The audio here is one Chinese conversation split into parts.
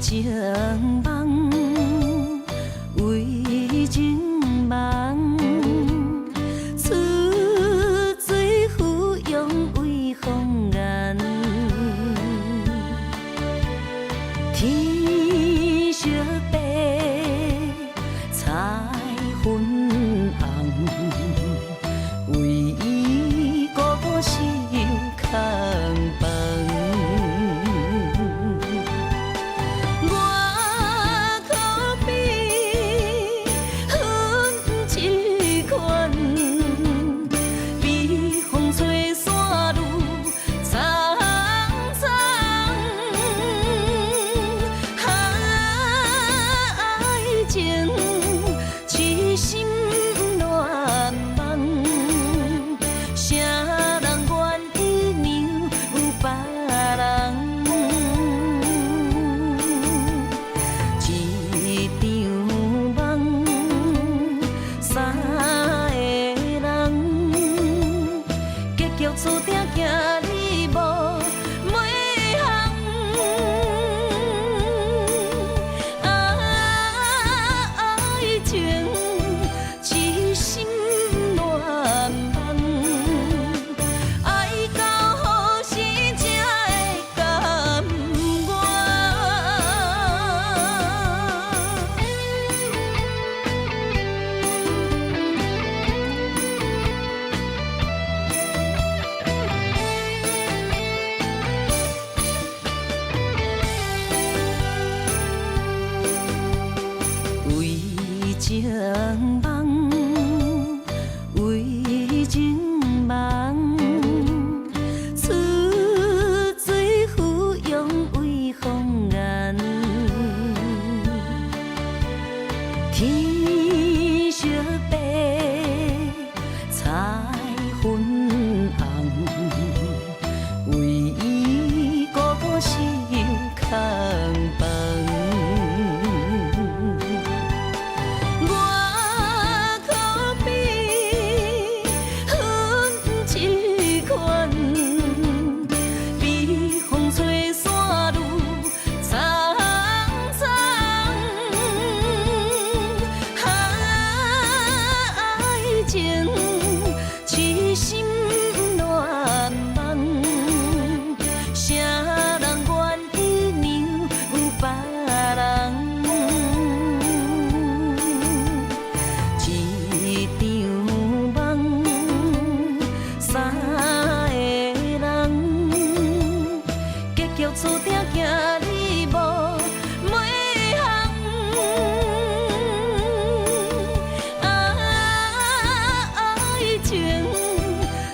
情梦，为情梦，出水芙蓉为风眼，天色白，彩云红，为伊孤单守空房。注定行你无尾航，爱情痴心乱梦，爱到何时才会甘愿？情梦，为情梦，出水芙蓉为风眼，天色白，彩云红，为伊孤单守空房。痴心乱梦，谁人愿意让有别人？一场梦，三个人，结局注定行你无尾航。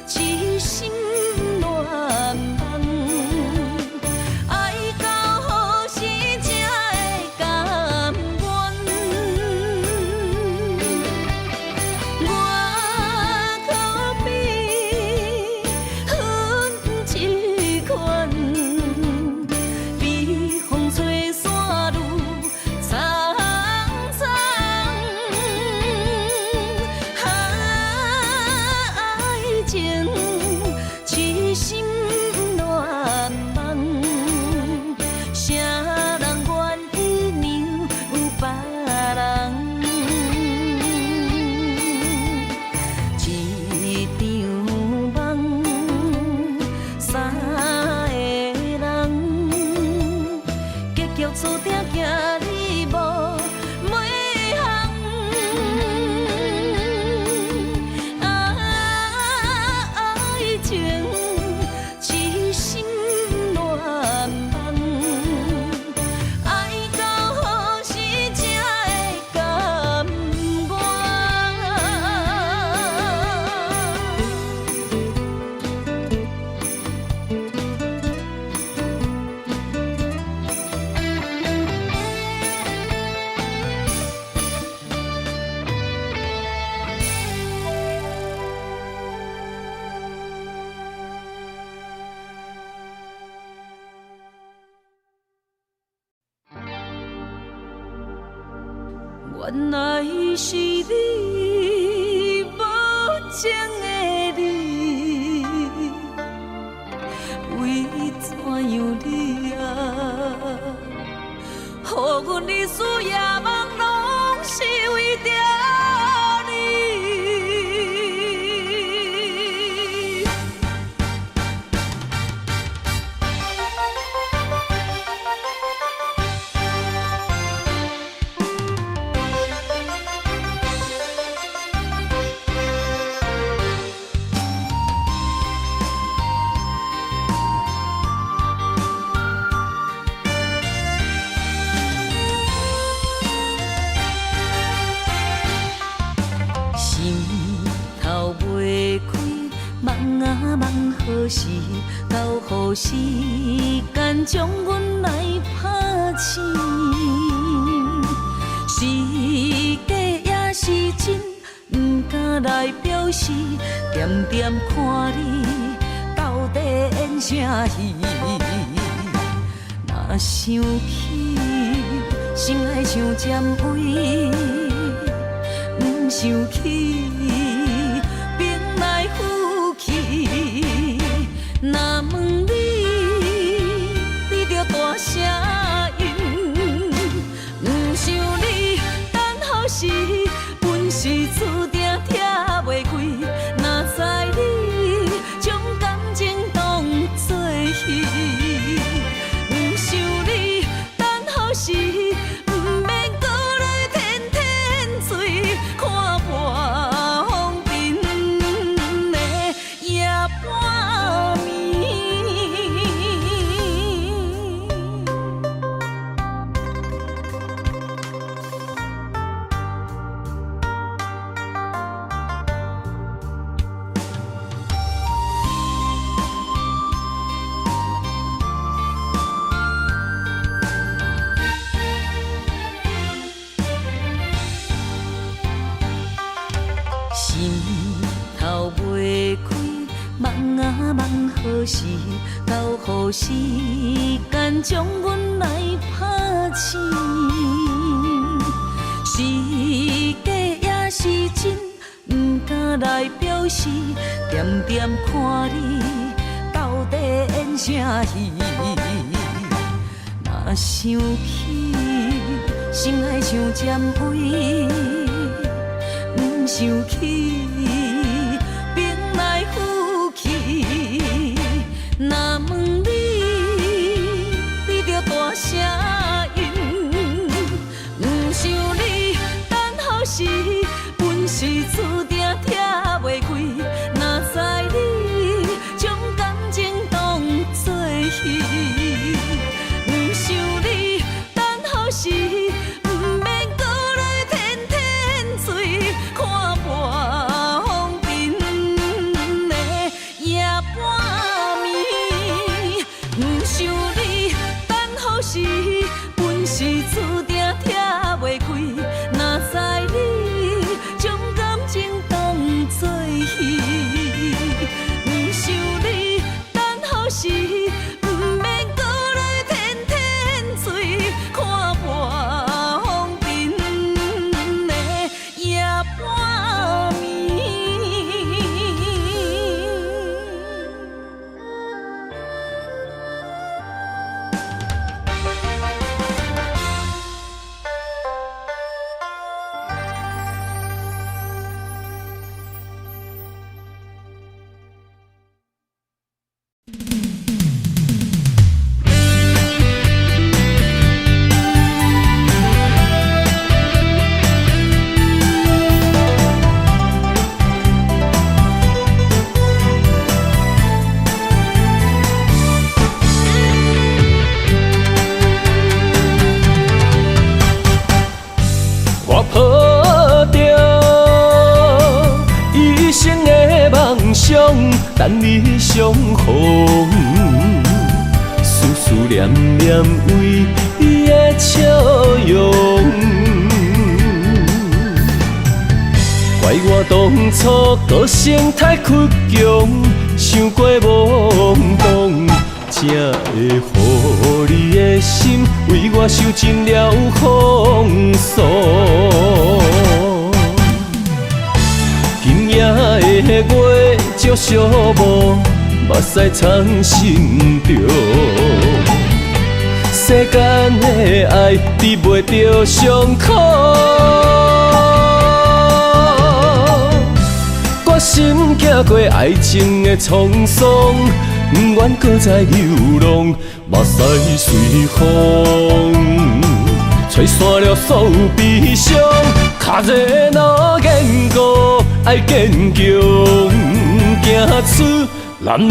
痴心乱梦，爱到何时才会甘愿？我可比云一款，原来是你，无情的你，为怎样你啊？予阮日思夜梦，拢是为着你。何时到予时间将阮来拍醒？是假也是真，不敢来表示。点点看你到底演啥戏？若想起，心爱像尖位，不想起。若问你，你着大声应。不想你等候时，阮是注定拆袂开。若知你将感情当作戏，不想你等候时，不免搁来天天醉，看破风尘的夜半。心头袂开，梦啊梦，何时到予时间将阮来拍醒？是假也是真，不敢来表示。点点看你到底演啥戏？若想起，心爱像尖位。不想起，兵来虎去。若问你，你着大声应。不想你等候时，阮是注定拆袂开。若知你将感情当作戏，不想你等候时。阮是注定拆袂开，若知你将感情当作戏，不想你等候时，不免搁来天天醉，看破风尘的夜半暝。等你相逢，思念念为你的笑容。怪我当初个性太倔强，想过懵懂，才会予你的的心为我受尽了风霜。今夜的月照寂寞，目屎藏心中。世间的爱治袂着伤苦，决心行过爱情的沧桑，不愿搁再流浪，目屎随风，吹散了所有悲伤。脚热若坚固，爱坚强，行出男人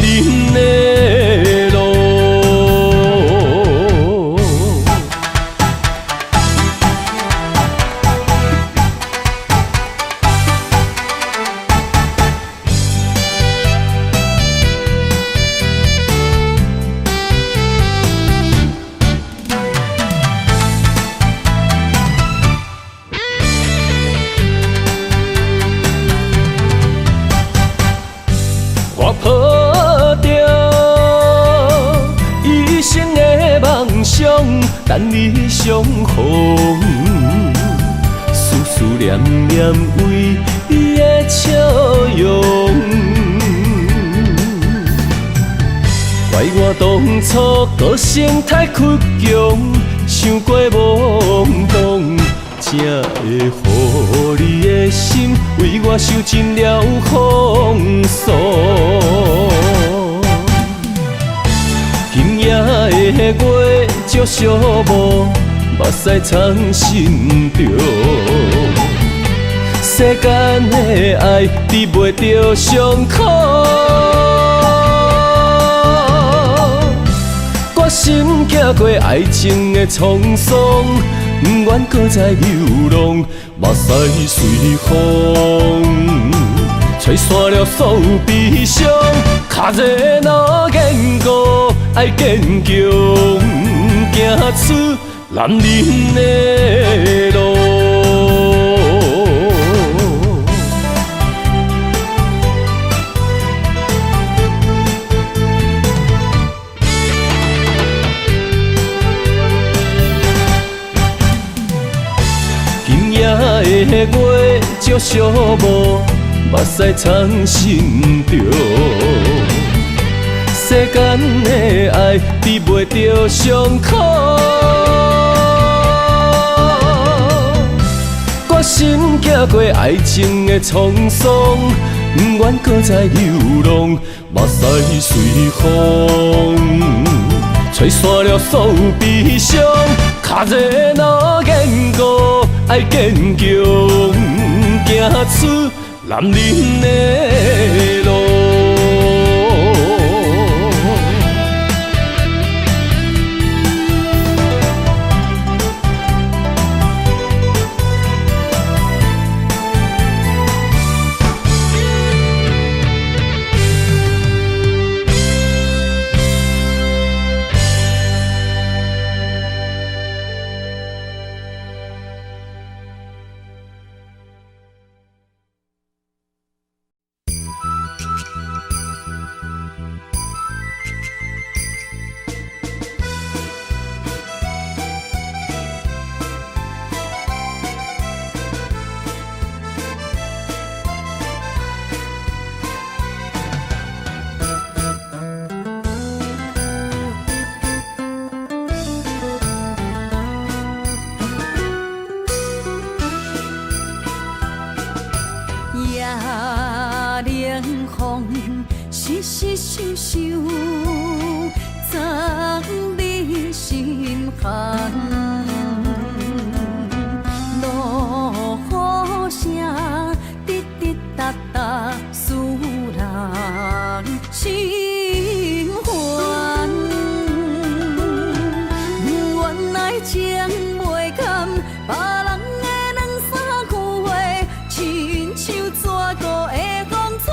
的路。我抱着一生的梦想，等你相逢，思思念念为你的笑容。怪我当初个性太倔强，想过懵懂，才会予你的心为我受尽了风霜。今夜的月照寂寞，目屎藏心中。世间的爱治袂着伤苦，决心行过爱情的沧桑，不愿搁再流浪，目屎随风，吹散了所有悲伤。脚热若坚固，爱坚强，行出男人的路。今夜的月照寂寞，目屎藏心中。世间的爱治袂着伤苦，决心行过爱情的沧桑，不愿搁再流浪，目屎随风，吹散了所有悲伤。脚热若坚固，爱坚强，行出男人的路。冷风细细想想，藏你心坎。落雨声滴滴答答，使人心烦。原来情袂堪，别人的两三句话，亲像蛇孤的风吹，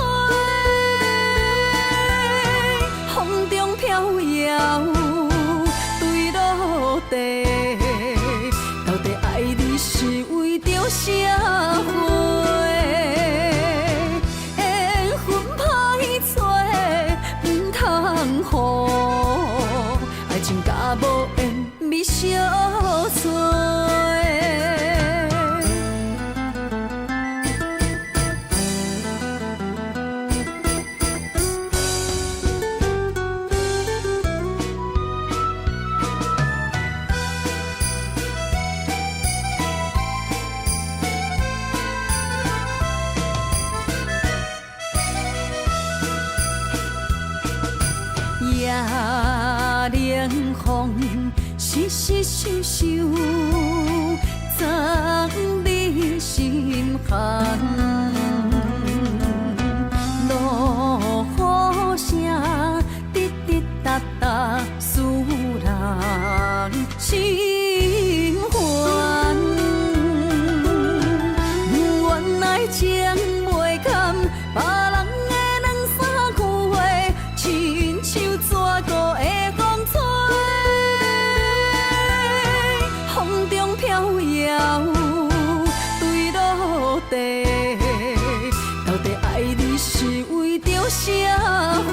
风中飘摇，坠落地。到底爱你是为着啥货？缘分歹找，唔通予爱情甲无缘。咪相随。夜冷风，细细想想，藏你心坎。落雨声，滴滴答答，使人心烦。原来情袂堪，别人的两三句话，亲像蛇孤的风吹，风中飘摇，对落地。到底爱你是为着社会？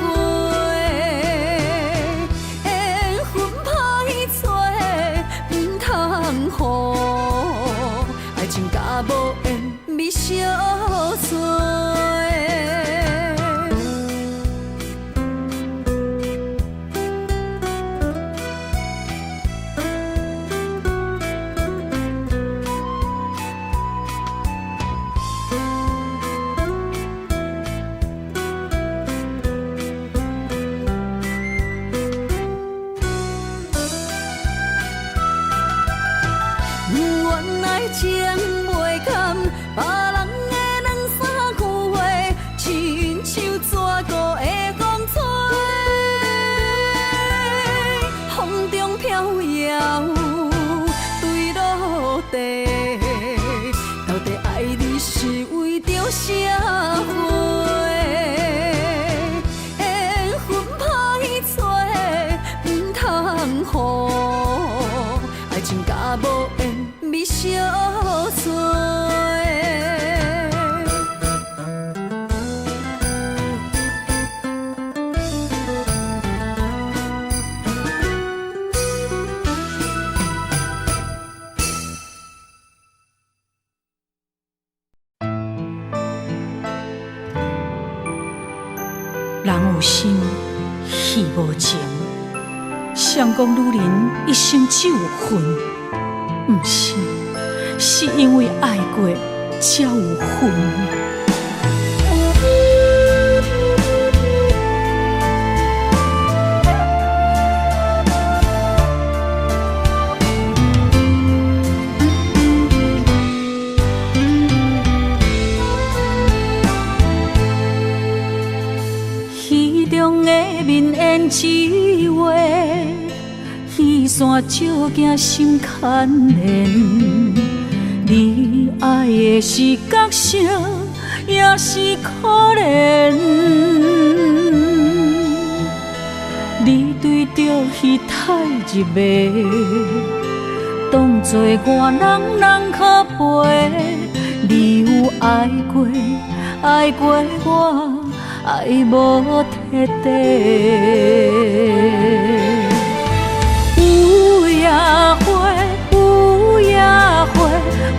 缘分歹找，唔通予爱情甲无缘咪相随。原来情袂堪，别人的两三句话，亲像蛇孤的风吹，风中飘摇，对落地。到底爱你是为着社会？缘分歹找，唔通予爱情甲无缘咪相随。人有心，戏无情。谁讲女人一生只有恨？不是，是因为爱过才有恨。戏中的面演一话，戏线照镜心牵连。你爱的是角色，也是可怜。你对着戏太入迷，当作外人人可陪。你有爱过，爱过我。爱无彻底，有夜花，有夜花，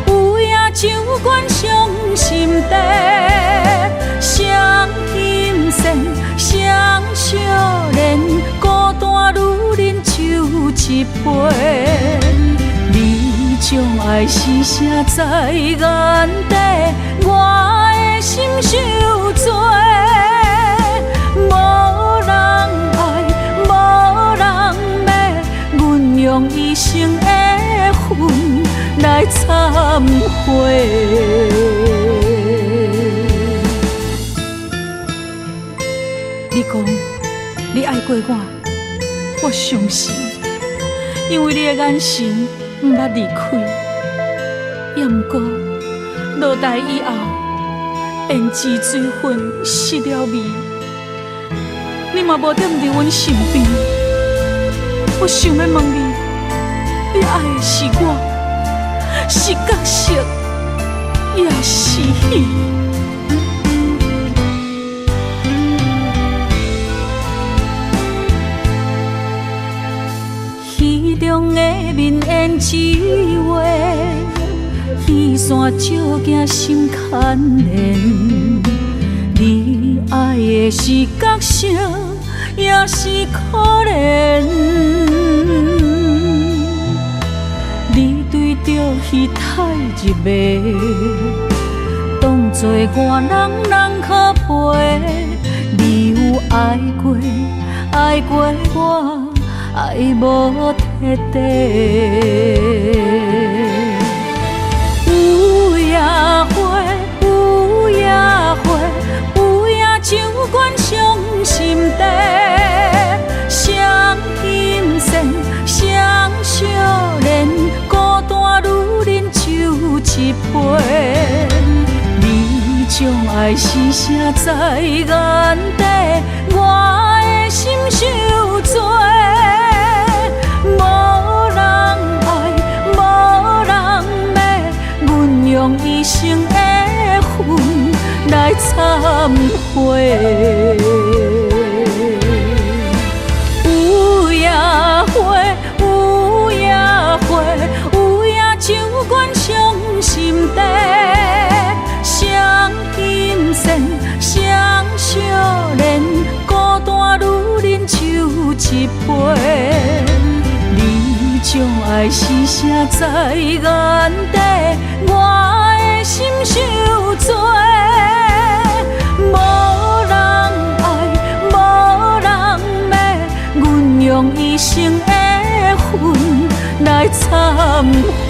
有夜酒馆伤心地，双心线，双笑脸，孤单女人就一杯。你将爱是写在眼底，我的心受罪。无人爱，无人要，阮用一生的恨来忏悔。你讲你爱过我，我相信，因为你的眼神毋捌离开。也毋过落台以后，胭脂水粉失了味。你嘛无踮伫阮身边，我想要问你，你爱的是我，是角色，也是戏？戏中的面烟一画，耳线照镜心牵连。你爱的是角色，也是可怜。你对着彼太入迷，当作外人人可陪。你有爱过，爱过我，爱无彻底。有夜花，有夜花，有夜酒馆伤心地，双金线，双少年，孤单女人酒一杯。你将爱是写在眼底，我的心受罪。无人爱，无人骂，阮用一生的恨来忏悔。有夜花，有夜花，有夜酒馆伤心地，双金线，双少年，孤单女人酒一杯。你将爱是写在眼底，我的心受罪。无人爱，无人骂，阮用一生的恨来忏悔。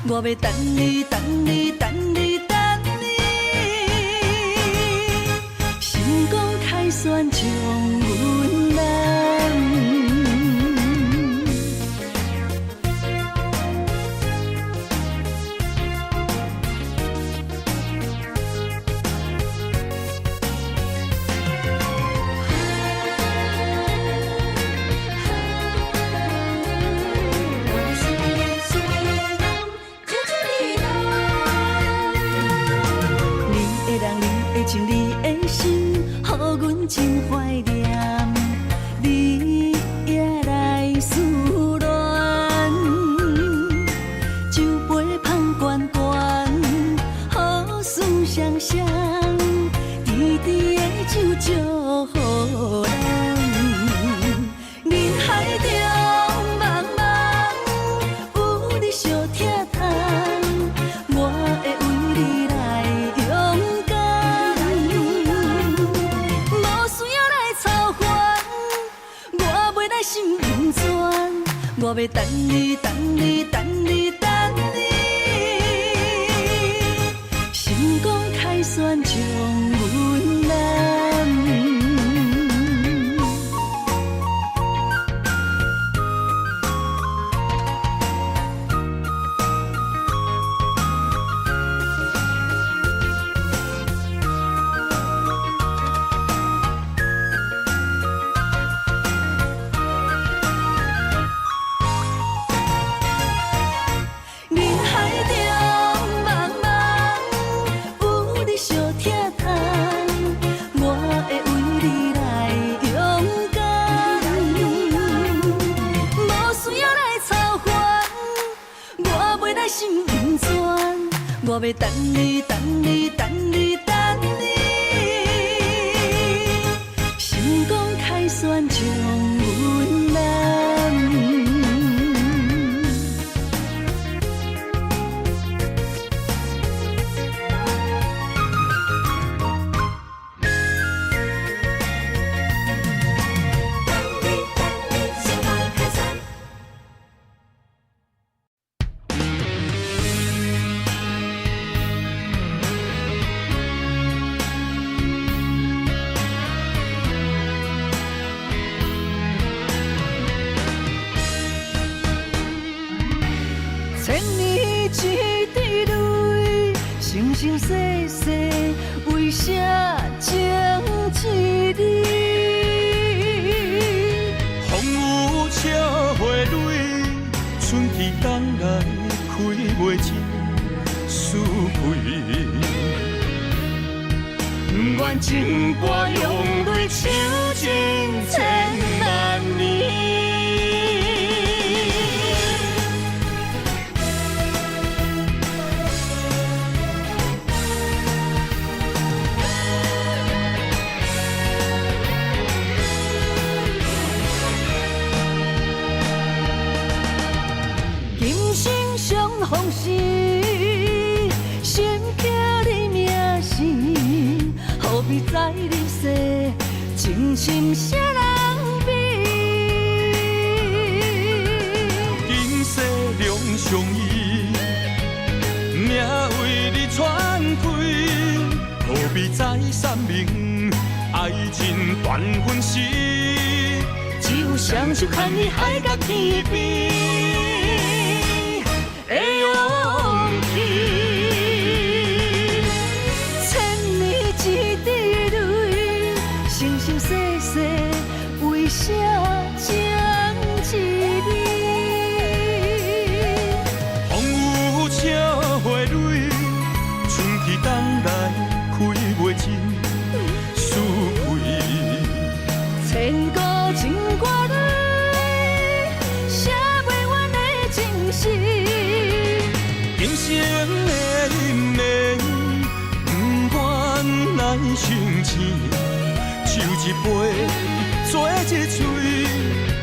我要等你，等你，等你，等你，心光开旋将阮揽。情你的心，予阮真怀念。你也来思恋，酒杯捧悬悬，互思双双。甜甜的酒祝福咱。人海中茫茫，有你相疼痛，我会为你来勇敢。心温泉，我要等你，等你，等你，等你，心光开旋将阮揽。的心不全，我要等你，等你，等你，等你。成功开选将阮难。千年一滴泪，生生世世为啥情一你？风雨车花蕊，春去冬来开袂尽思开。不愿情歌用泪抽尽千万年。风是心刻你名字，何必在你世情深谁人比？今世两相依，命为你传开，何必再三明？爱情断分时，只有双手牵你海角天边。的勇气，千年一滴泪，生生世世为啥情一你？风雨车花蕊，春去冬来开袂尽思开。千古情歌里，写袂完的情诗。今生的忍耐，不愿来生钱，抽一杯，做一嘴，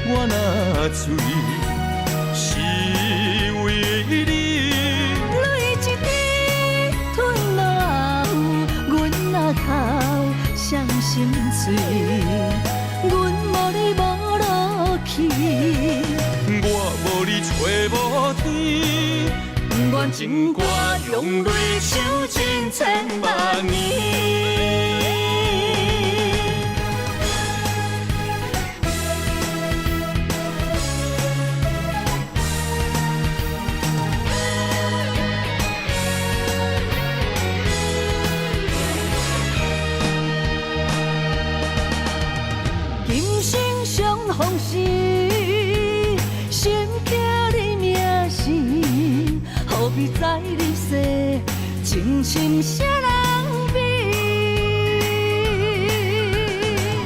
我若醉，是为你。泪一滴吞落喉，阮若哭伤心碎，阮无你无路去，我无你找无天。不愿情歌用泪抽尽千万年。今生相逢时，心刻你名字。何必在你世情深谁人比？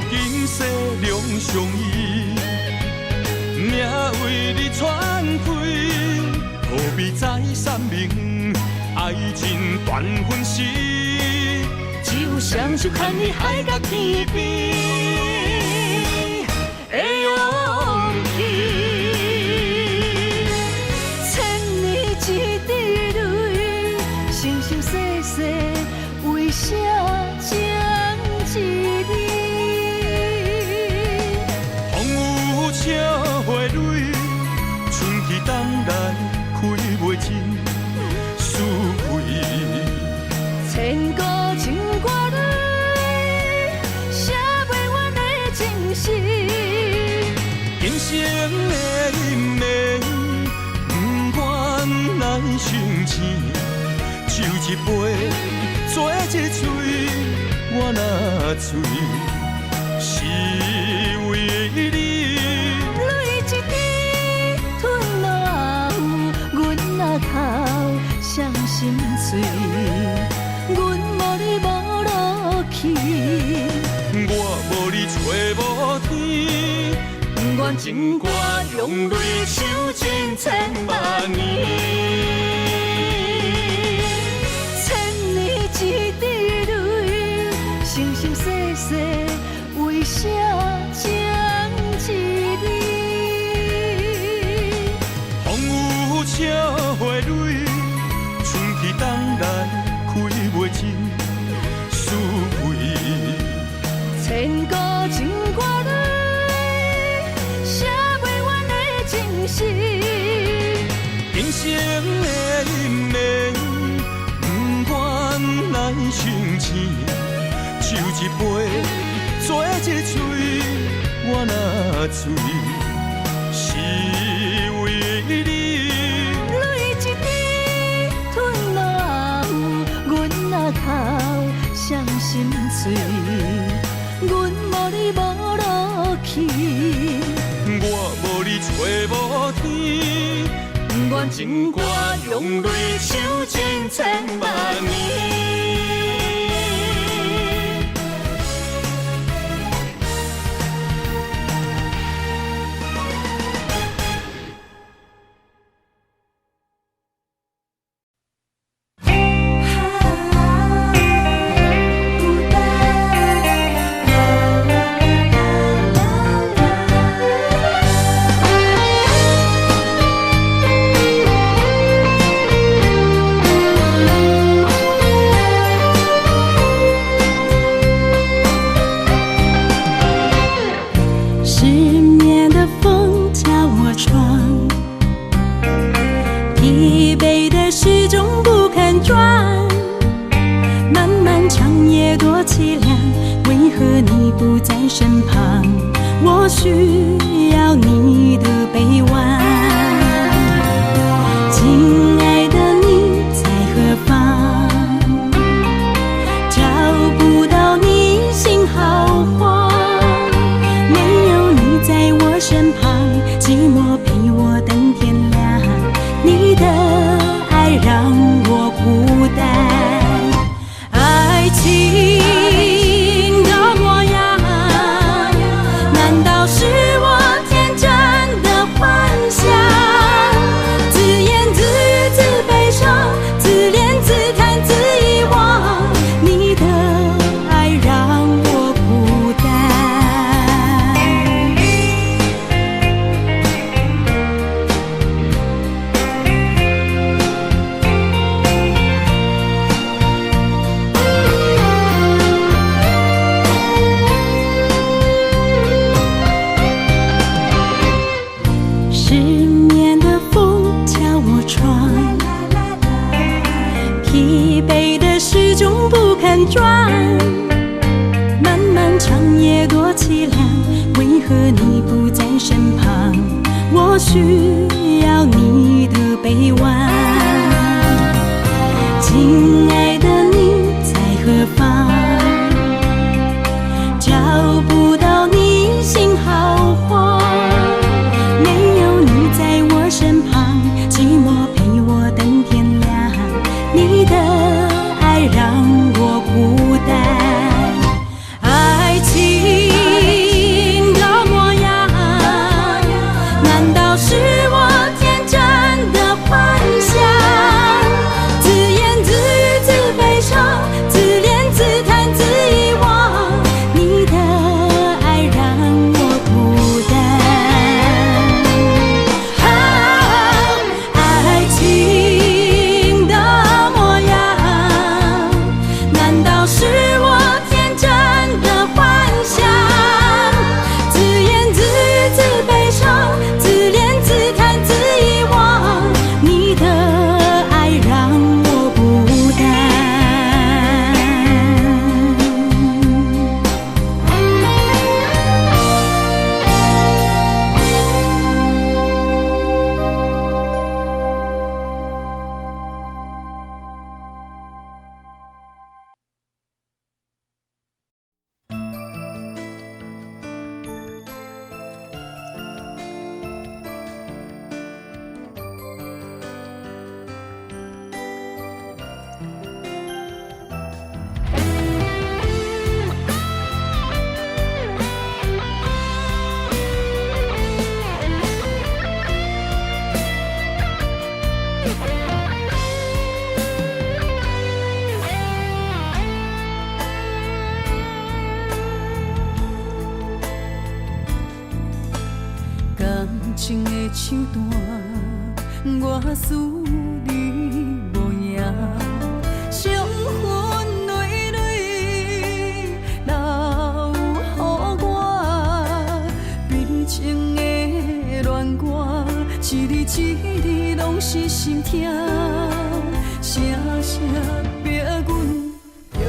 今世两相依，命为你传开，何必再三明？爱情断分时，只有双手牵你海角天边。的勇气。一滴泪，生生世世为啥情一你？风雨车花蕊，春去冬来开袂尽思开。千古情歌里，写袂完的情诗。今生的忍耐，不愿来生钱，抽一杯，做一嘴，我若醉，是为你。泪一滴吞落喉，阮若哭伤心碎，阮无你无路去，我无你找无天。愿情歌用泪抽尽千万年。生钱，抽一杯，做一嘴，我若醉，是为你。泪一滴吞落喉，阮若哭伤心碎，阮无你无路去，我无你找无天。愿情歌用泪唱千千万年。情的唱段，我思你无影，伤痕累累留予我。悲情的恋歌，一字一字拢是心痛，声声逼阮。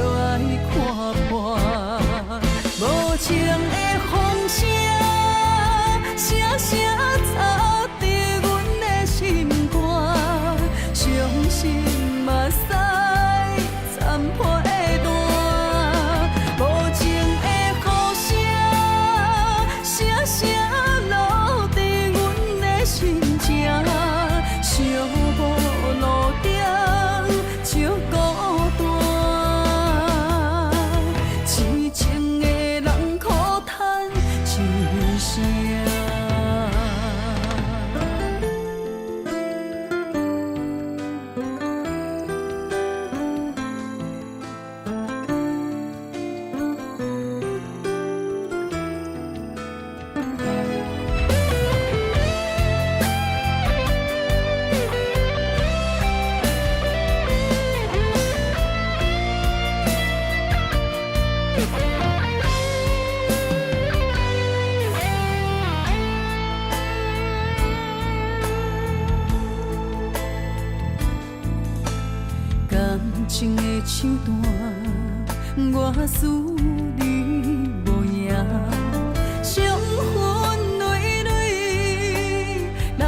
情的手段，我思你无影，伤痕累累留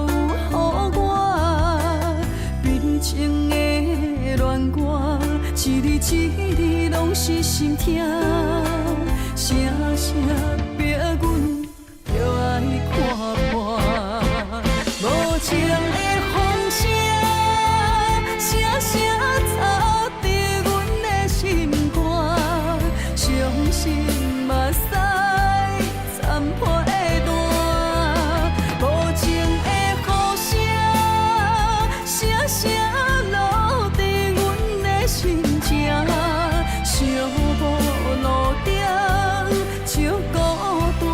予我，悲情的恋歌，一字一字拢是心痛，声声逼阮着爱看破，无情的风声，声声吵伫阮的心肝，伤心目屎残破的蛋，无情的雨声，声声落伫阮的心情，寂寞路顶照孤单，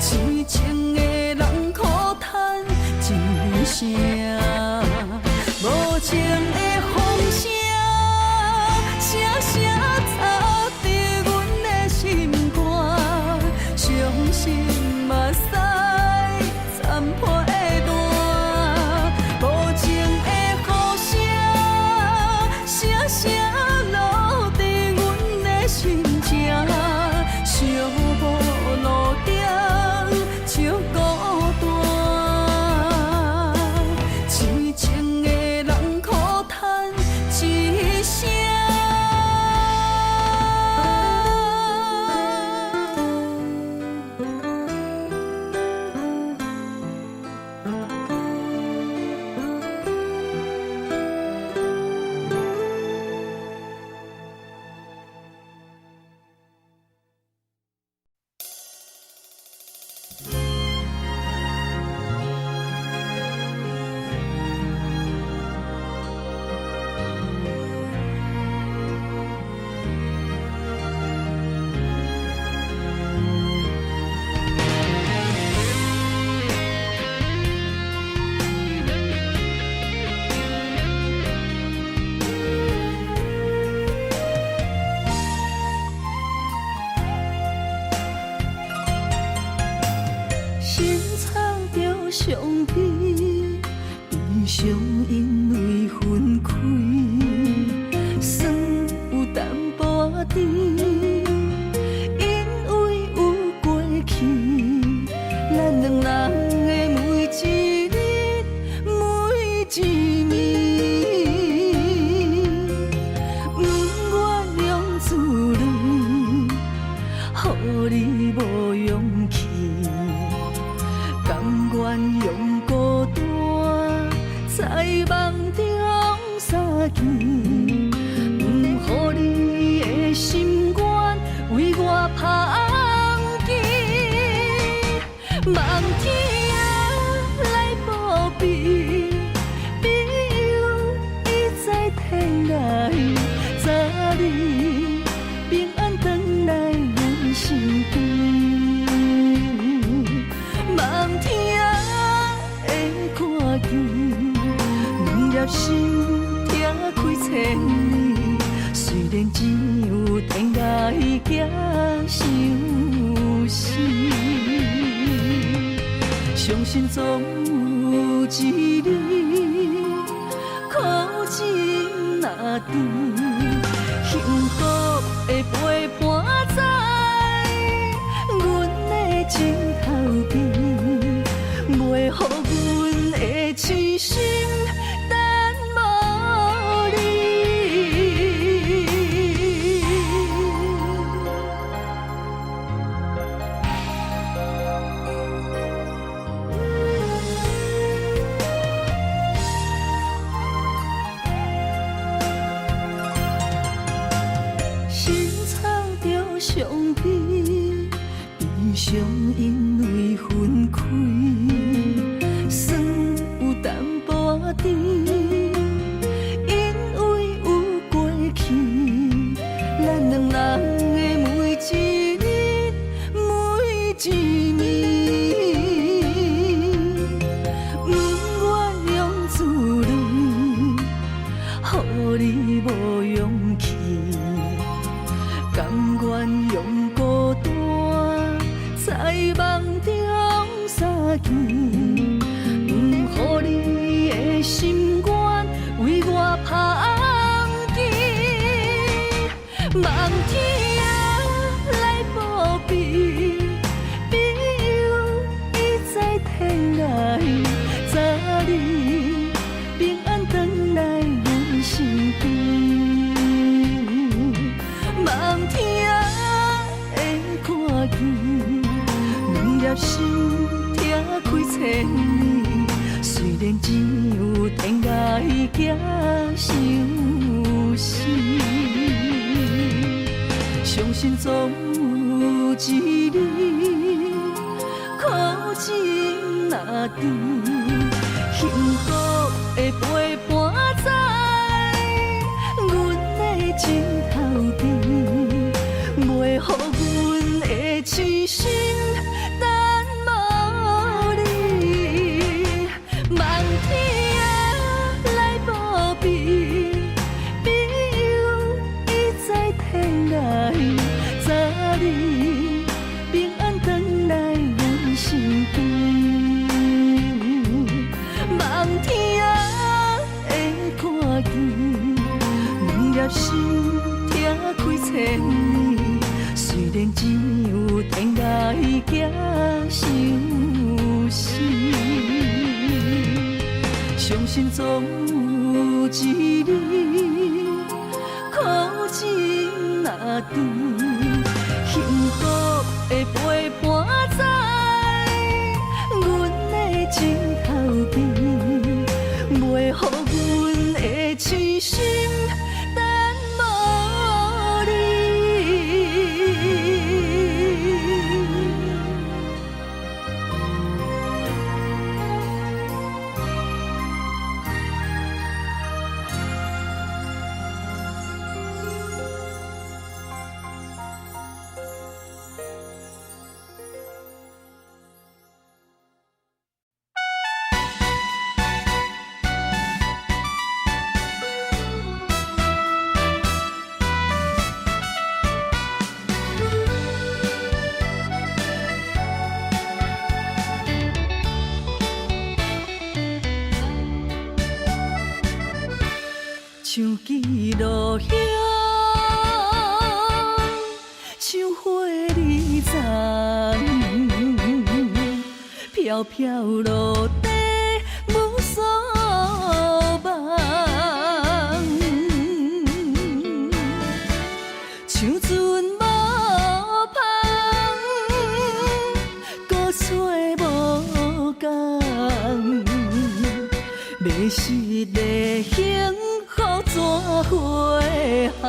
痴情的人苦叹一声，无情的风声，声声吵伫阮的心肝，伤心目屎残破的蛋，无情的雨声，声声落伫阮的心情，寂寞路顶照孤单，痴情的人苦叹一声。心藏着伤悲，悲伤因为分开，酸有淡薄仔甜，因为有过去，咱两人的每一日每一暝，不愿用自泪，予你无勇气。甘愿用孤单，在梦中相见，不予你的心愿为我芳枝。梦天来报备，朋友已在天涯，早日平安回来阮身边。梦听的看见，两粒心听开千里。虽然只有天涯行相思，相信总有一日，苦情若甜，幸福的陪伴在阮的前头边。袂予阮的痴心等无你。心藏着伤悲，悲伤因为分开。酸有淡薄仔甜，因为有过去，咱两人的每一日每一暝，不愿用自泪，予你无勇气，甘愿用孤单，在梦中相见。予你的心愿望天来保庇，庇佑伊在天涯，早日平安回来阮身边。望天会看见，两粒心拆开千里，虽然只有天涯行相思。相信总有一日，苦尽若甜，幸福的陪伴在阮的枕头边，袂予阮的痴心等无你。望天来保庇，庇佑伊在天涯，早日平安回来阮身边。望天会看见，两粒心拆开千里，虽然只有天涯行相思。相信总有一日，苦尽若甜，幸福的陪伴在阮的枕头边，袂予阮的痴心等无你。像枝落叶，像花儿丛，飘飘落地无所望。像船无帆，搁吹无讲，迷失的幸福怎回航？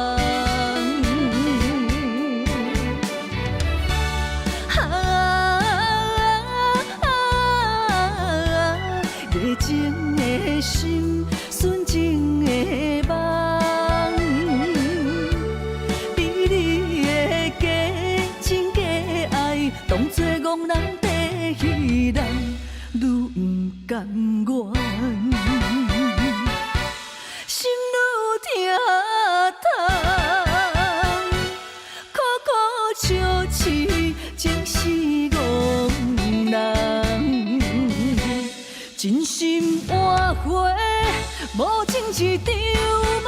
热情的心，纯情的梦，比你的假情假爱，当作憨人地戏人，愈不甘愿。心愈疼痛，苦苦笑痴，情是憨人。真心换回无情一场梦。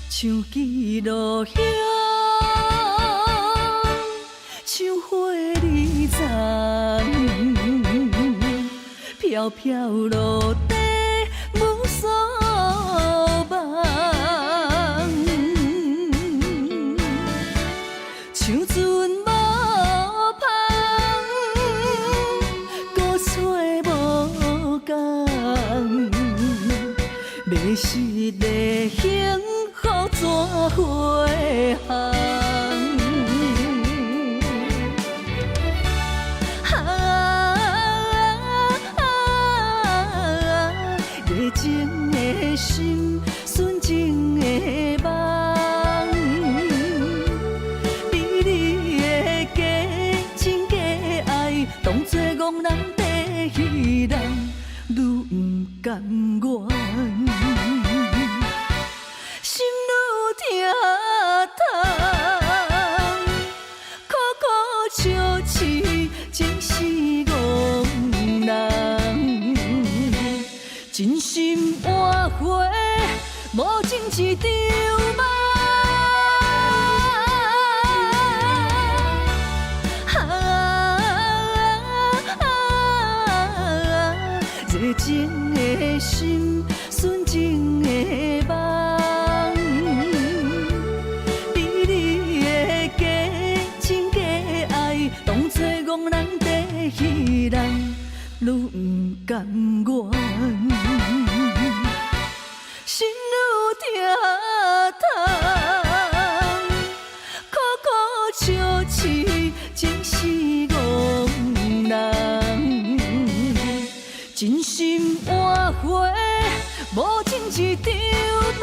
像枝落叶，像花儿丛，飘飘落地无所望。像船无帆，搁吹无讲，迷失的幸福怎回航？一场梦。热情的心，纯情的梦，比你的假情假爱，当作憨人在戏人，愈不甘愿，心愈疼痛，苦苦笑痴，情是憨人。真心换回无情一场梦。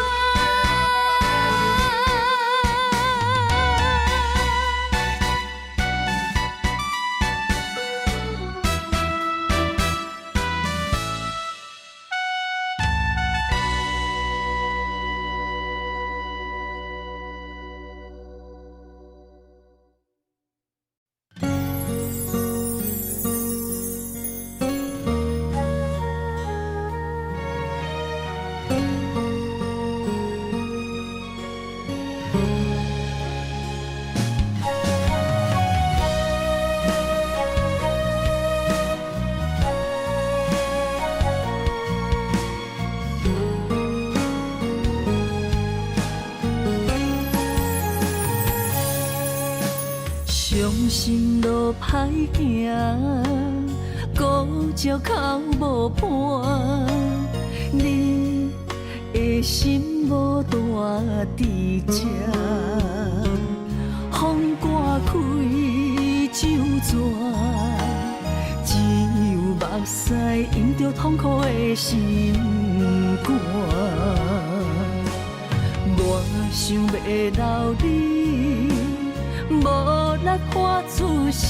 伤心路歹行，孤照口无伴，你的心无大伫这，风刮开酒泉，只有目屎引着痛苦的心肝。我想要留你，无力喊出声，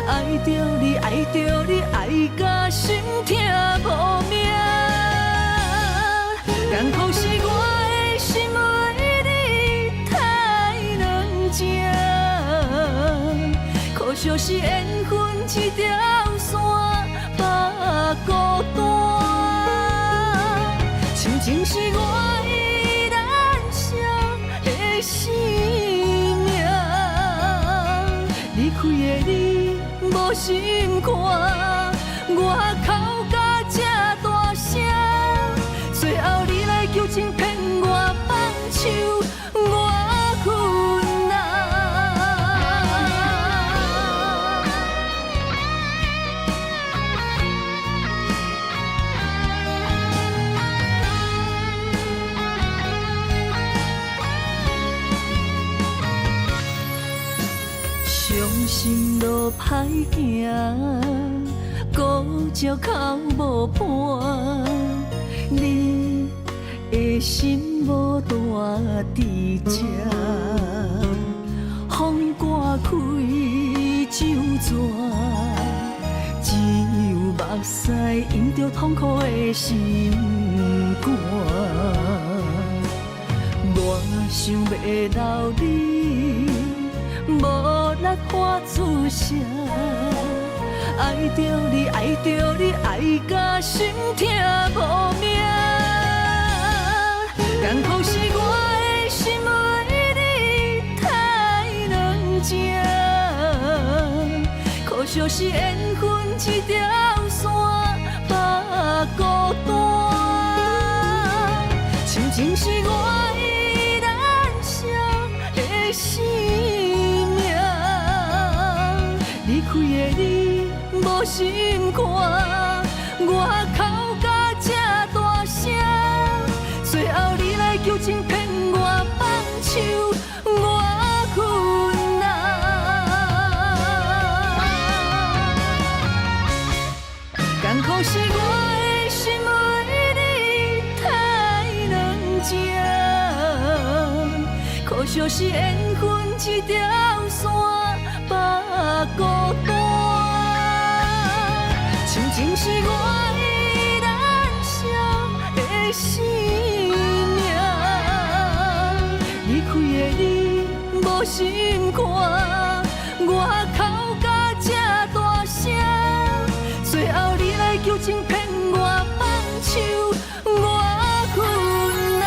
爱着你，爱着你，爱甲心痛无命。艰苦是我的心为你太软情，可惜是缘分一条线把孤单，亲情是我依然伤的生命。离开的你无心看，我哭甲这大声，最后你来求情骗我放手，我困难。伤心路歹行，孤照口无伴，你的心无大伫这，风刮开酒泉，只有目屎引着痛苦的心肝。我想要留你，无力喊出声，爱着你，爱着你，爱甲心痛无命。艰苦是我的心为你太软情，可惜是缘分一条线把孤单，亲情是我依然伤的生命。离开的你无心看，我哭甲这大声，最后你来求情骗我放手，我困难。艰苦是我的心为你太软情，可惜是缘分一条线把孤单，亲情是我依然伤的生命。离开的你无心看，我哭甲这大声，最后你来求情骗我放手，我困难。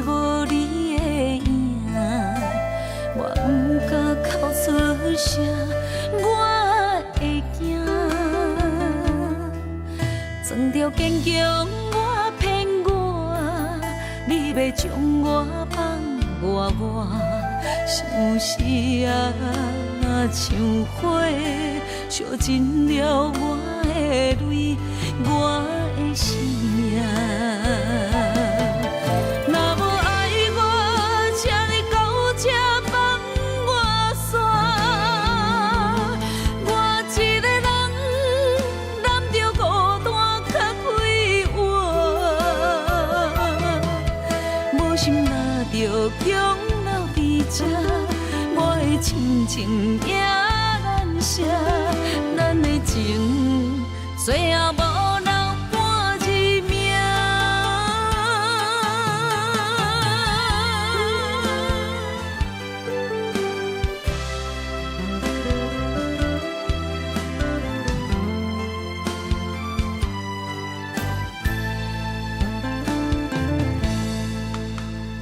无你的影，我不敢哭出声，我会惊。装着坚强，我骗我，你要将我放我，想是啊，像火烧尽了我的泪，我的生命。若无爱我，请你到这放我煞。我一个人揽着孤单较快活，无心拿着强留伫这，我的亲情也难舍，咱的情最后无留半一命。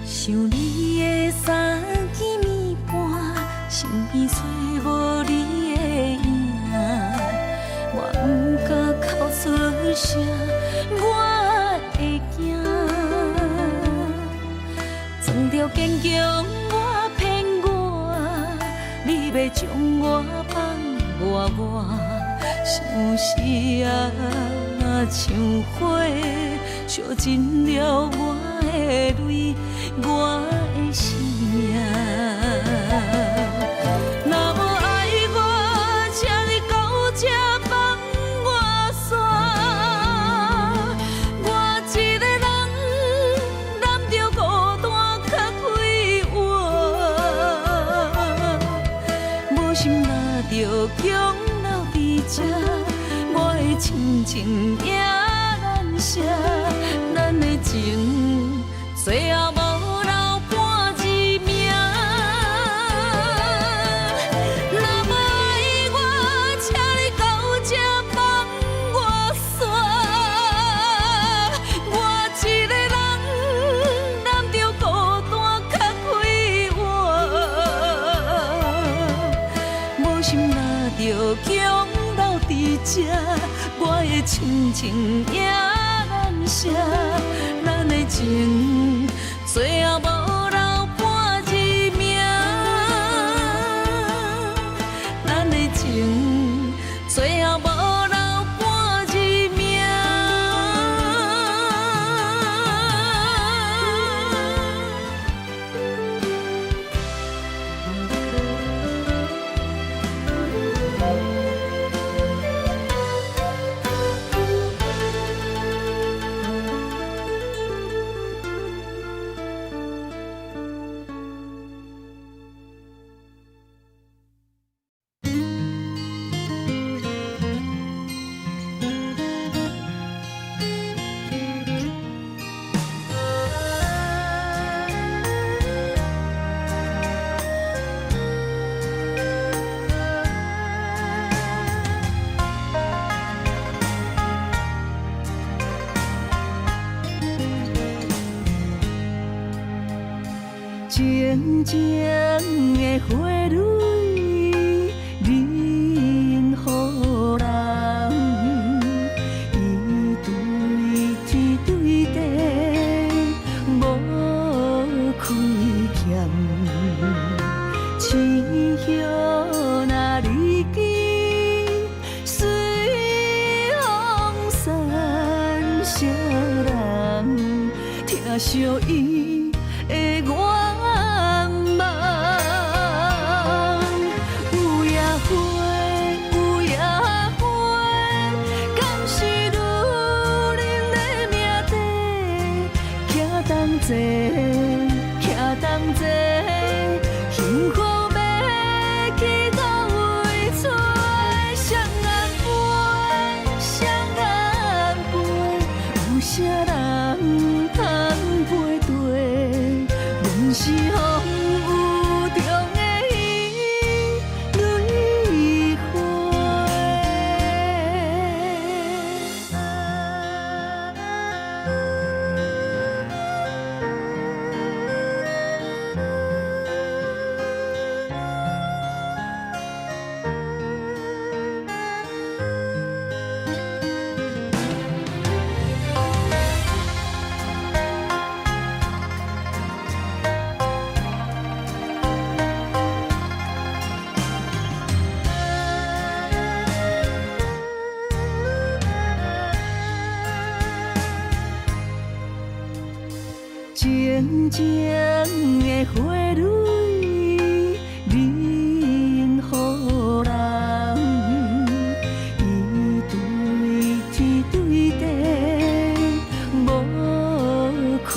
想你的三更暝半，身边找无你的影，我不敢哭出声，我会惊。装着坚强，我骗我，你要将我放我，想是啊，像火烧尽了我的泪，我的生命。若无爱我，请你到这放我煞。我一个人揽着孤单较快活，无心拿着强留伫这，我的亲情也难舍，咱的情最后无留半一命。若无爱我，请你到这放我煞。我一个人揽着孤单较快活，无心拿着强留伫这，我的亲情也难舍，咱的情最后无留半一命，咱的情最后无留半一命。静静的花蕊，任予人伊对天对地无亏欠，痴叶若离枝，随风散，谁人听惜伊的愿望？有野花，有野花，敢是女人的命题？徛同齐，徛同齐，幸福要去到位找？双眼飞，双眼飞，有啥人通配对？阮是风雨中的伊蕊花。静静的花蕊，任予人。伊对天对地，无亏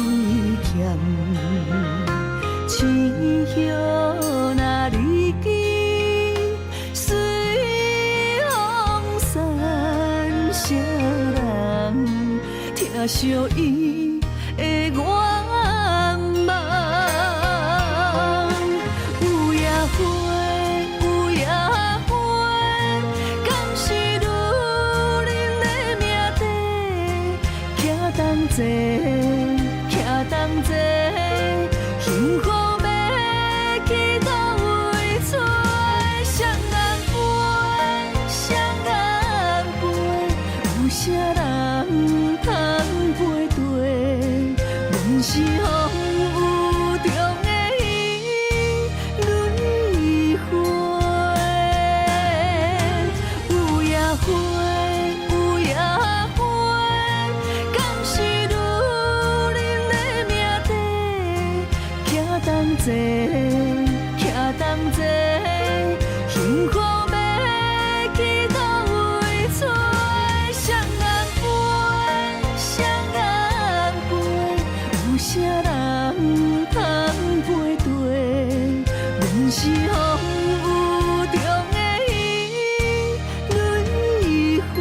欠。青叶若离枝，随风散，谁人听惜伊的愿望？有野花，有野花，敢是女人的命题？徛同齐，徛同齐，幸福要去倒位找？双眼飞，双眼飞，有啥人通陪对？阮是风雨中的伊，蕊花。有野花，有野花，敢是女人的命题？徛同齐，徛同齐，幸福要去倒位找？双眼飞，双眼飞，有啥人通陪对？阮是风雨中的伊，蕊花。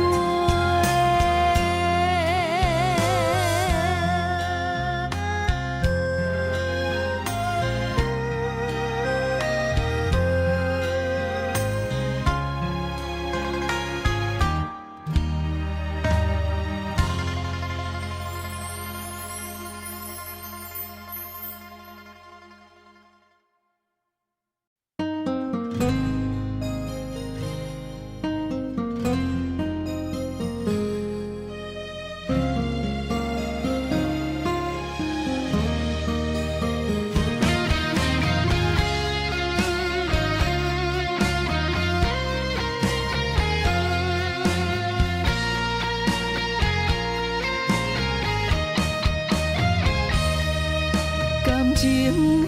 感情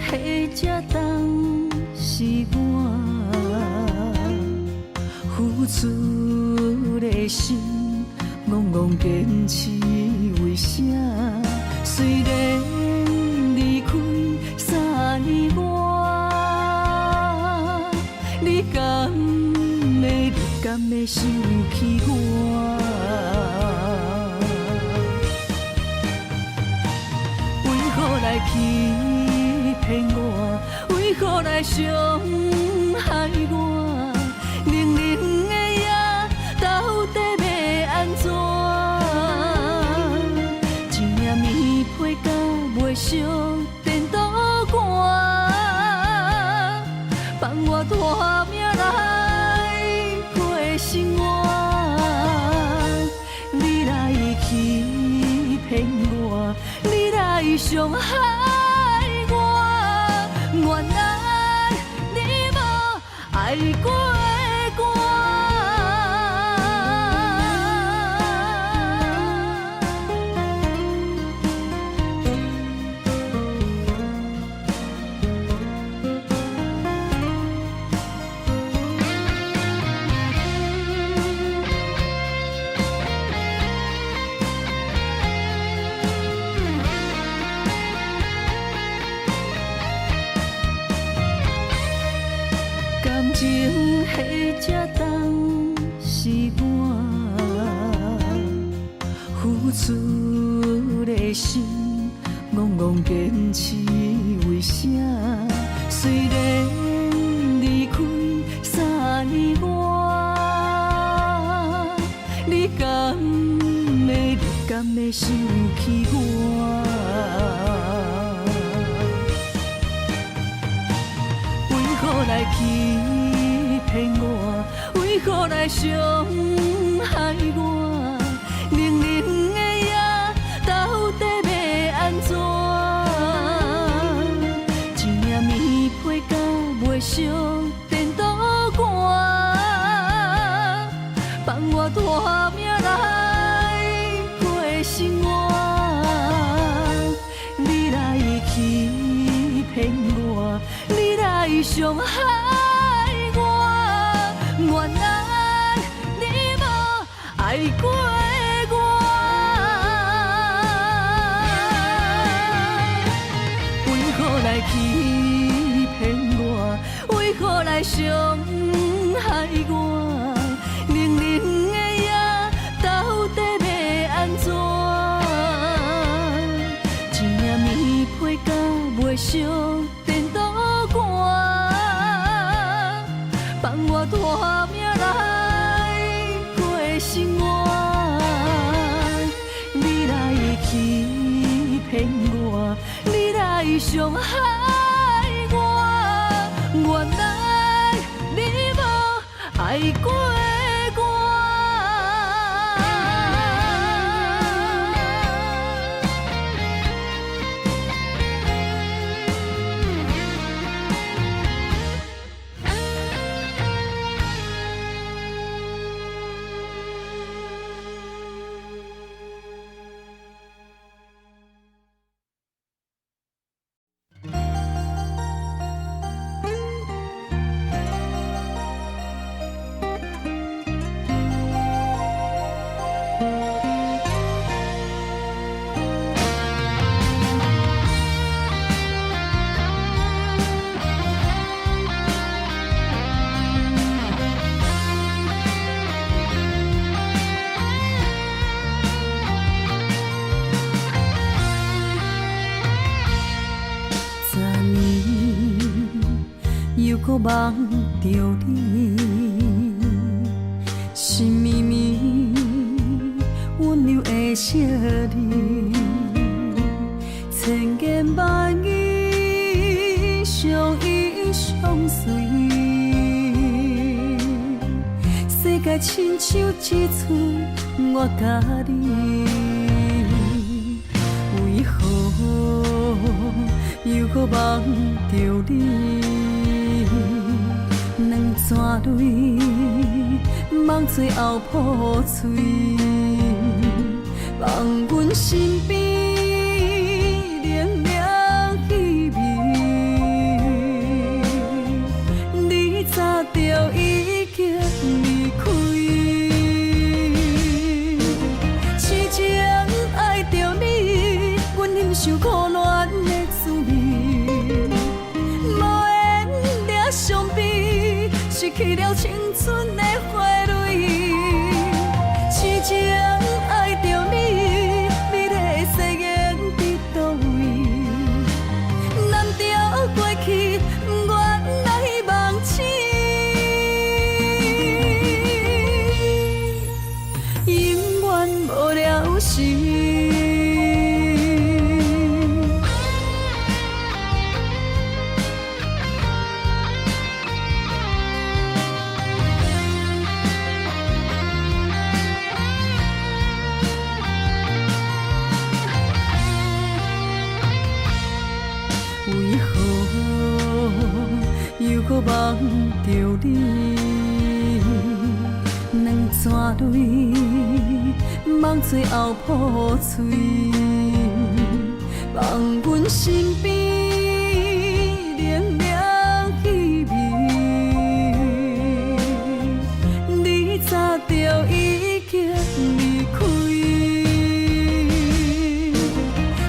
迄只重是我，付出的心，戆戆坚持为啥？虽然离开3年外，你敢会想起我？为何来欺骗我？为何来伤害我？冷冷的夜，到底要安怎？一领棉被甲袂烧颠倒寒，放我拖命来过生活。你来欺骗我，你来伤害我，原来你无爱过我。感情迄只重是我，付出的心，戆戆坚持为啥？虽然离开3年外，你敢会想起我？为何来欺骗我？为何来伤害我？冷冷的夜，到底要安怎？一领棉被甲袂烧颠倒寒，放我拖命来过生活。你来欺来伤害我，原来你无爱过我，为何来欺骗我？为何来伤害我？冷冷的夜，到底要安怎？一领棉被甲袂烧电倒寒，放我大命来过生活。你来欺骗我，你来伤害我，原来你无爱过我。又梦着你，心绵绵温柔的笑脸，千言万语相依相随，世界亲像一寸我甲你，为何又搁梦着你？两串泪，梦最后破碎，放阮身边冷冷气味，你早就已经离开。痴情爱着你，阮忍受苦恋的滋味，无缘俩相比。失去了青春的花蕊，痴情爱着你，美丽的誓言伫倒位？难调过去，不愿来忘记，永远无了时。为何又搁梦着你？两串泪，梦最后破碎，放阮身边冷冷气味，你早就已经离开。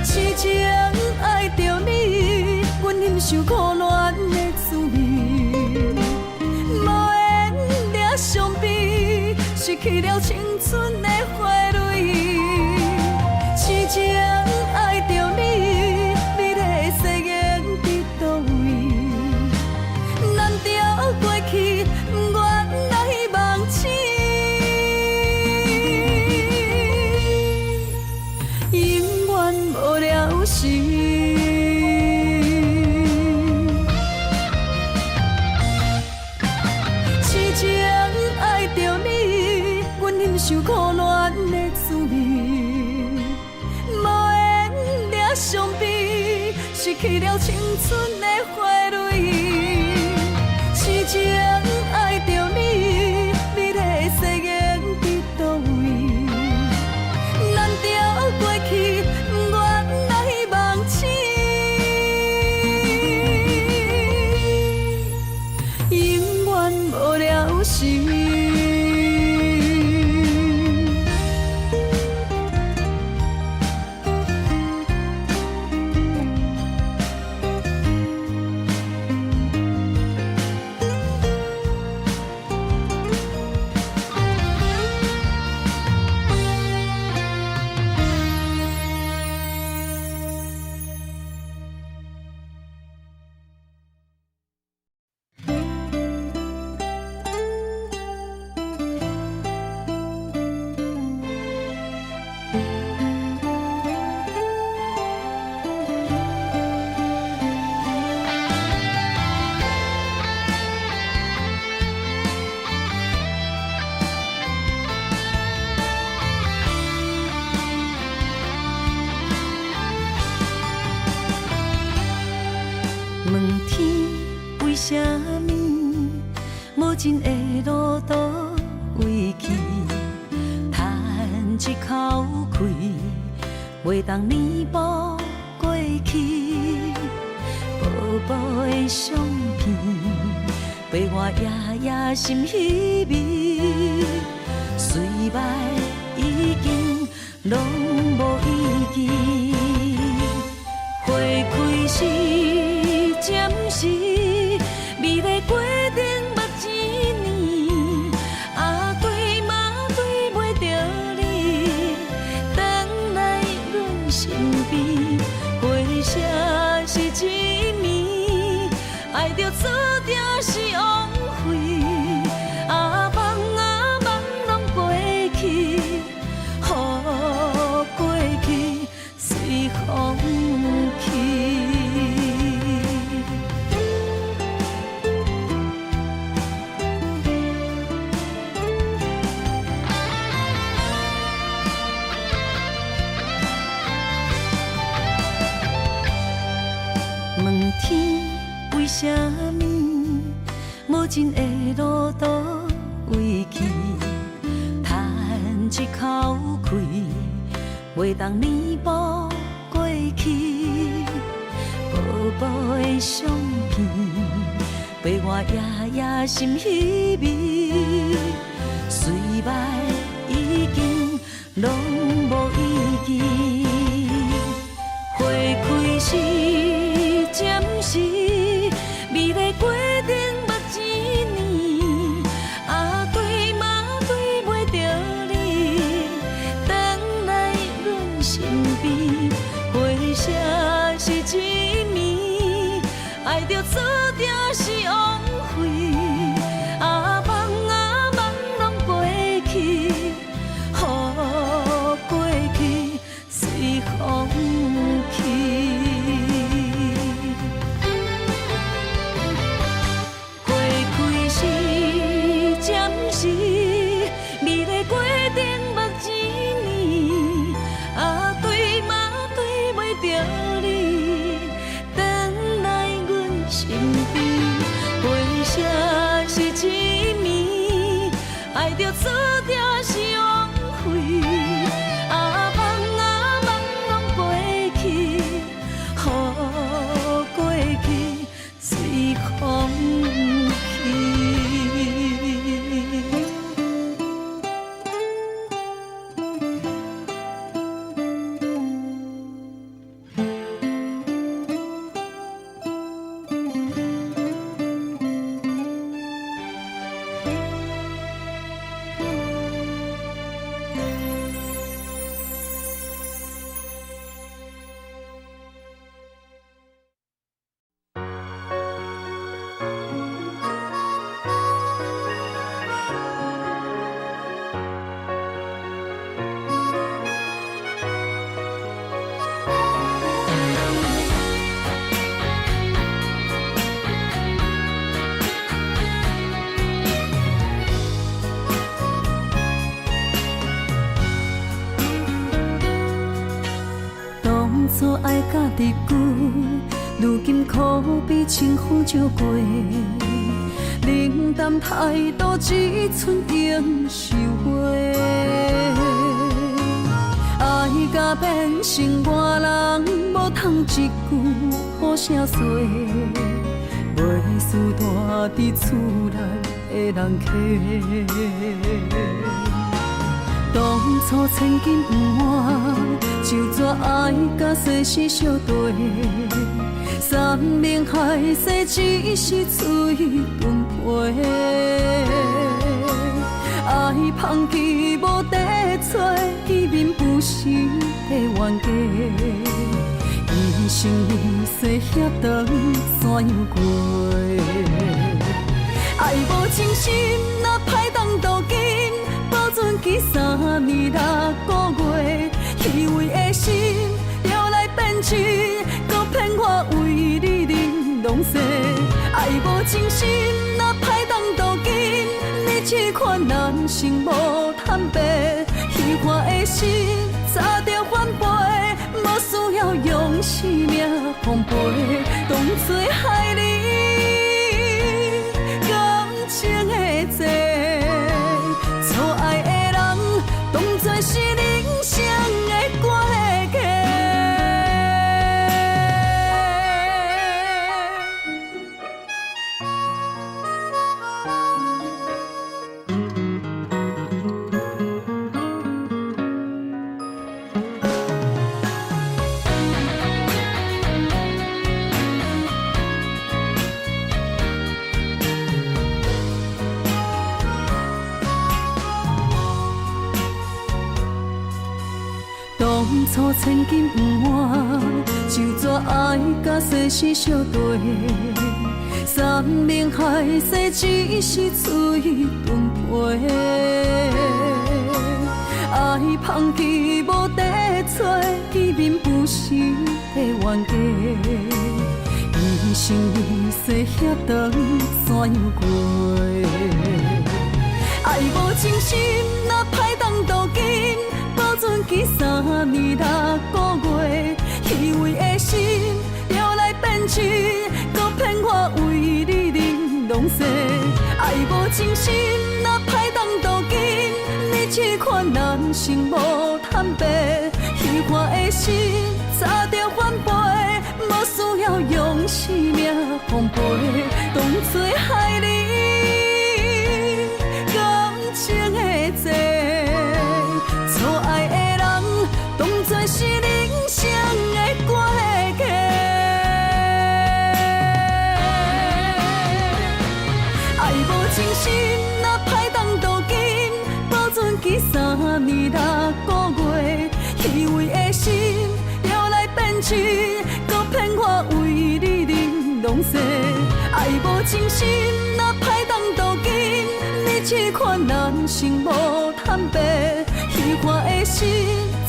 痴情爱着你，阮忍受苦恋的滋味，无缘俩相比，失去了青春的花蕊。痴情爱着你，美丽的誓言伫倒位？难调过去，不愿来忘记，永远无了时。受苦恋的滋味，无缘俩相比，失去了青春的花蕊。痴情爱着你，美丽的誓言伫倒位？难调过去，不愿来忘记，问天为什么无情的路倒位去？叹一口气，袂当弥补过去。薄薄的相片，陪我夜夜心稀微。虽然已经拢无意义，花开时暂时，美丽过程目一年，啊对嘛对袂着你，等来阮身边，回声是一暝，爱着注定是枉费，啊梦拢过去，予过去随风去。问天为什么无情的路倒位去？叹一口气，袂当弥补过去。薄薄的相片，陪我夜夜心稀微。虽然已经拢无意义，花开时暂时，美丽过程目一年，啊对嘛对袂着你，等来阮身边，回声是一暝，爱着注定是枉费，啊梦拢过去，予过去随风去。花开时暂时，美丽过程目一年，啊对嘛对袂着你，等来阮身边，回声是一暝，爱着注定是枉费，啊梦拢过去，予过去随风去。当初爱甲你久，如今可比清风照过。冷淡态度只剩应收回，爱甲变成外人，无通一句好声说，袂输大伫厝内的人客。当初千金不换，就怎爱甲世事相对？山盟海誓只是嘴遁皮，爱放弃无地找，见面不是的冤家。一生一世遐长怎样过？爱无真心，若歹当斗金。保存起3年6个月，虚伪的心又来变真，搁骗我为你玲珑色。爱无真心，若歹当斗金，你这款人生无坦白，虚幻的心早着反背，无需要用生命奉陪。当作害你感情的债，错爱的人当作是人生的关系。当初千金不换，就怎爱甲世事相对？山盟海誓只是嘴顿皮，爱放弃无地找，见面不是的冤家。一生一世遐长怎样过？爱无真心，哪歹当渡金？保存起3年6个月，虚伪的心摇来变真，搁骗我为你忍拢西。爱无真心，哪歹当渡金？你这款人生无坦白，虚幻的心早着反背，无需要用生命奉陪，当作害你感情的债。错爱的人当作是人生的关系。爱无真心，哪歹当渡金？保存起3年6个月，虚伪的心摇来变真，搁骗我为你忍拢西。爱无真心，哪歹当渡金？你这款人生无坦白。虚幻的心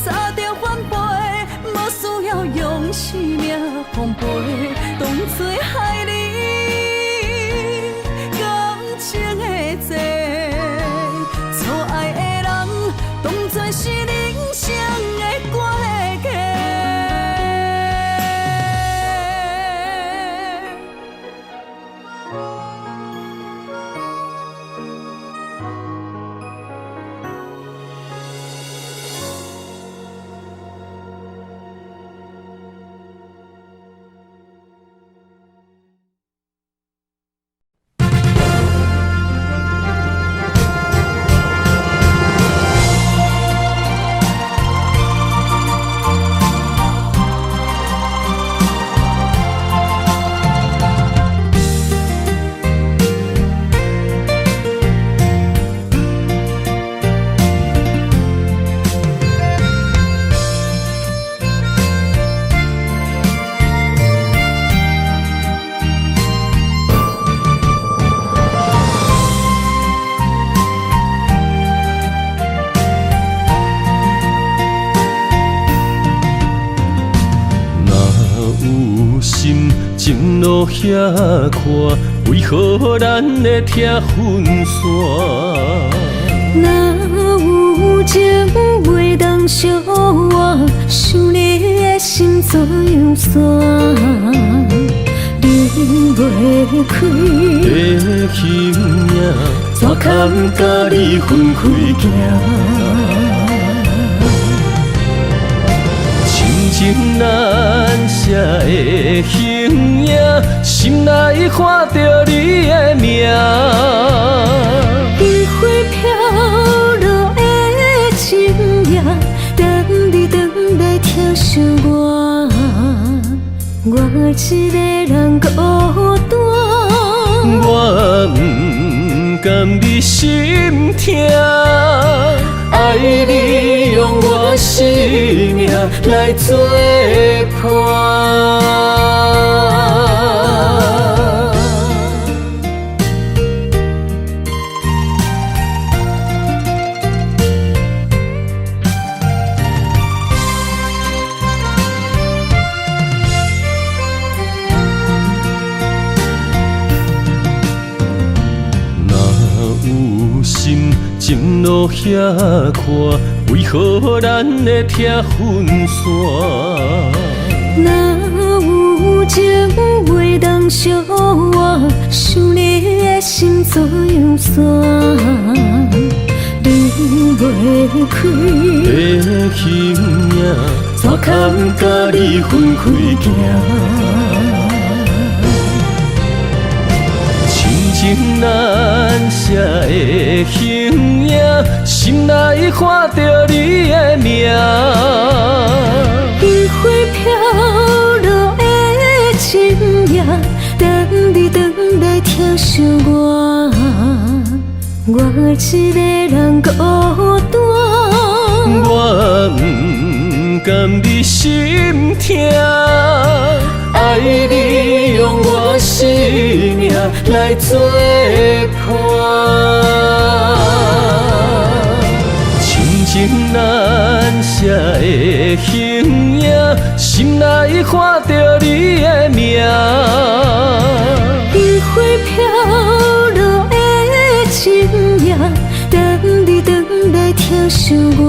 早着反背，无需要用生命奉陪，当作害你感情的债。错爱的人当作是人生的关系。情路遐宽，为何咱会拆分线？若有情袂当相换，想你的心怎样散？离袂开的形影，怎堪甲你分开行？情难舍的形影，心内看着你的名。余晖飘落的情影，等你回来疼惜我，我一个人孤单。我不甘你心痛。爱你用我生命来作伴。情路遐宽，为何咱会拆分线？若有情袂心怎样散，离袂开。的形影，怎堪甲你分开行？亲情难舍的形影，心内看着你的名。烟花飘落的深夜，等你回来疼惜我，我一个人孤单。我不甘你心痛，爱你用我生命来作伴。亲情难舍的形影，心内看着你的名。烟花飘落的深夜，等你回来疼惜我，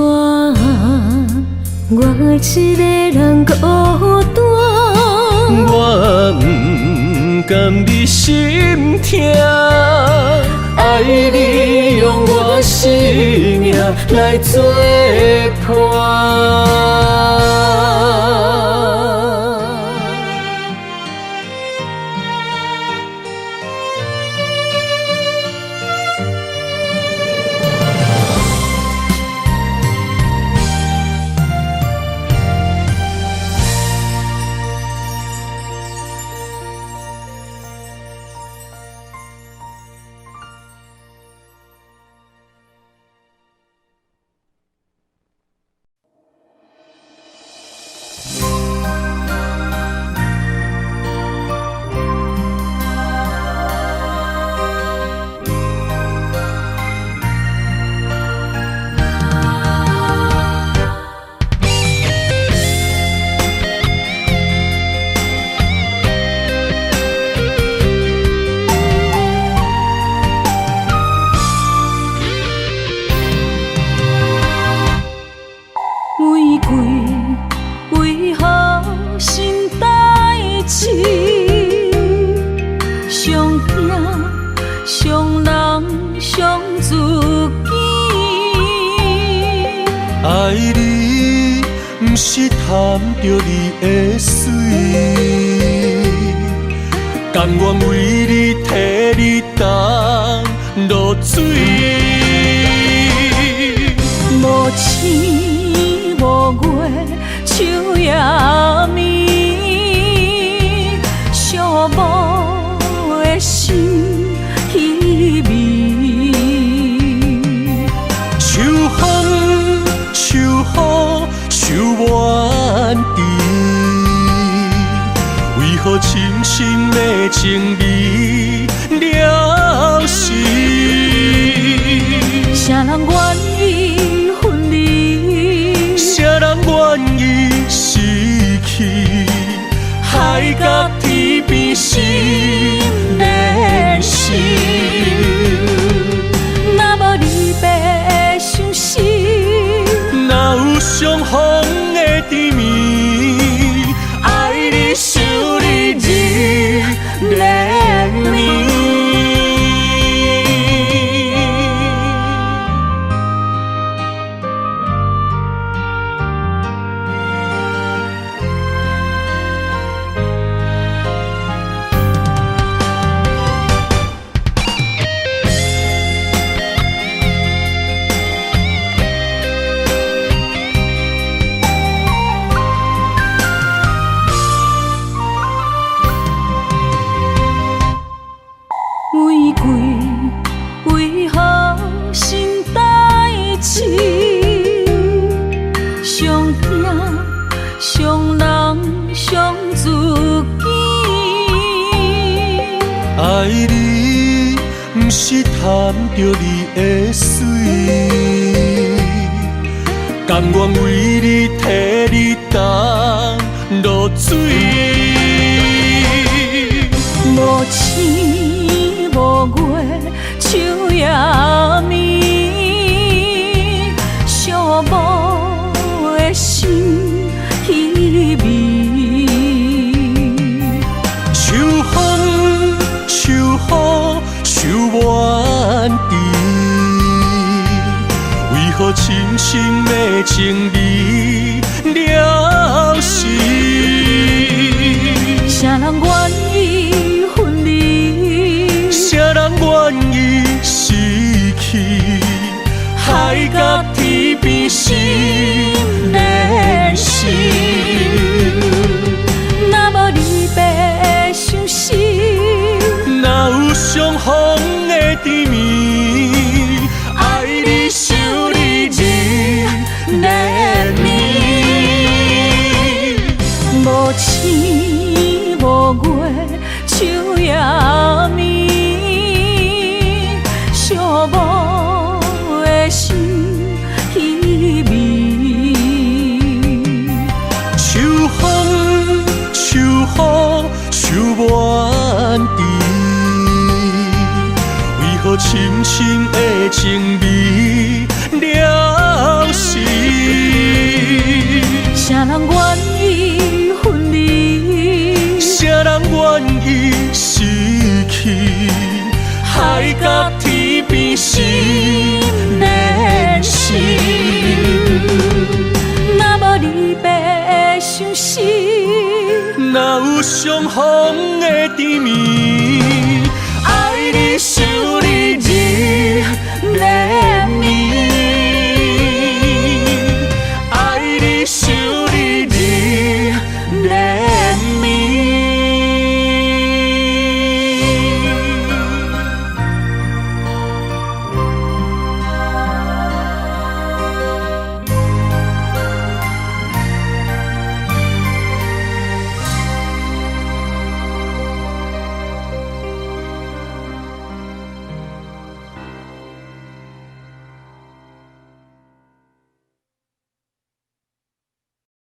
我一个人孤单。我不甘你心痛，爱你用我生命来作伴。爱你，不是贪着你的水，甘愿为你替你担落水。无星无月，秋夜暝，寂寞的心稀微。秋风，秋雨，秋怨滴，为何深深的情意了时？谁人愿意分离？谁人愿意失去？海角天边心连心。若无离别的伤心，哪有相逢的甜蜜？爱你想你日连绵。为何心代志？上疼上人上自己。爱你，不是贪着你的水，甘愿为你替你担落水。无星无月，秋夜暝，寂寞的心稀微。秋风，秋雨，秋手挽伫，为何深深的情义了时？啥人愿意分离？啥人愿意失去？海角天边心连心。若无离别伤心，哪有相逢的甜蜜？爱你想你日连绵，无星无月，秋夜暝，寂寞的心稀微。秋风秋雨手挽伫，为何深深的情味了时？啥人愿意分离？啥人愿意失去？海角天边心连心。若无离别伤心，哪有相逢的甜蜜？